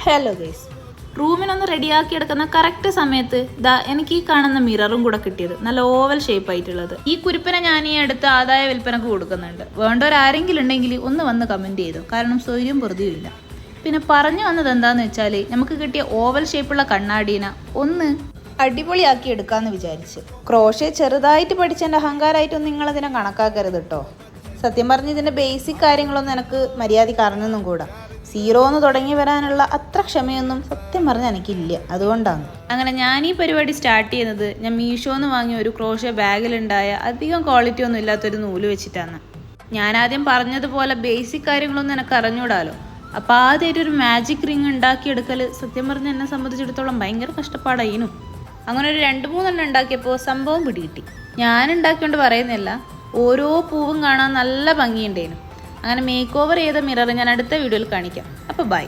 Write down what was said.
Hello guys, റൂമിനൊന്ന് റെഡിയാക്കി എടുക്കുന്ന correct സമയത്ത് എനിക്ക് ഈ കാണുന്ന മിററും കൂടെ കിട്ടിയത്. നല്ല ഓവൽ ഷേപ്പ് ആയിട്ടുള്ളത്. ഈ കുരിപ്പിനെ ഞാൻ ഈ അടുത്ത് ആദായ വിൽപ്പനക്ക് കൊടുക്കുന്നുണ്ട്. വേണ്ടവരാരെങ്കിലും ഉണ്ടെങ്കിൽ ഒന്ന് വന്ന് കമൻറ്റ് ചെയ്തു. കാരണം സ്വൈര്യം പൊറുതിയും ഇല്ല. പിന്നെ പറഞ്ഞു വന്നത് എന്താന്ന് വെച്ചാൽ, നമുക്ക് കിട്ടിയ ഓവൽ ഷേപ്പുള്ള കണ്ണാടീനെ ഒന്ന് അടിപൊളിയാക്കി എടുക്കാമെന്ന് വിചാരിച്ച്. ക്രോഷേ ചെറുതായിട്ട് പഠിച്ചതിൻ്റെ അഹങ്കാരമായിട്ടൊന്നും നിങ്ങളതിനെ കണക്കാക്കരുത് കേട്ടോ. സത്യം പറഞ്ഞ് ഇതിൻ്റെ ബേസിക് കാര്യങ്ങളൊന്നും എനിക്ക് മര്യാദയ്ക്ക് അറിഞ്ഞൊന്നും കൂടാ. സീറോന്ന് തുടങ്ങി വരാനുള്ള അത്ര ക്ഷമയൊന്നും സത്യം പറഞ്ഞാൽ എനിക്കില്ല. അതുകൊണ്ടാണ് അങ്ങനെ ഞാൻ ഈ പരിപാടി സ്റ്റാർട്ട് ചെയ്യുന്നത്. ഞാൻ മീഷോന്ന് വാങ്ങിയ ഒരു ക്രോഷേ ബാഗിലുണ്ടായ അധികം ക്വാളിറ്റി ഒന്നും ഇല്ലാത്തൊരു നൂല് വെച്ചിട്ടാണ്. ഞാൻ ആദ്യം പറഞ്ഞതുപോലെ ബേസിക് കാര്യങ്ങളൊന്നും എനിക്ക് അറിഞ്ഞൂടാലോ. അപ്പോൾ ആദ്യമായിട്ടൊരു മാജിക് റിങ് ഉണ്ടാക്കിയെടുക്കൽ സത്യം പറഞ്ഞാൽ എന്നെ സംബന്ധിച്ചിടത്തോളം ഭയങ്കര കഷ്ടപ്പാടായിരുന്നു. അങ്ങനെ ഒരു 2-3 ഉണ്ടാക്കിയപ്പോൾ സംഭവം പിടികിട്ടി. ഞാൻ ഉണ്ടാക്കിയോണ്ട് പറയുന്നില്ല, ഓരോ പൂവും കാണാൻ നല്ല ഭംഗിയുണ്ടായിരുന്നു. അങ്ങനെ മേക്ക് ഓവർ ചെയ്ത മിറർ ഞാൻ അടുത്ത വീഡിയോയിൽ കാണിക്കാം. അപ്പോൾ ബൈ.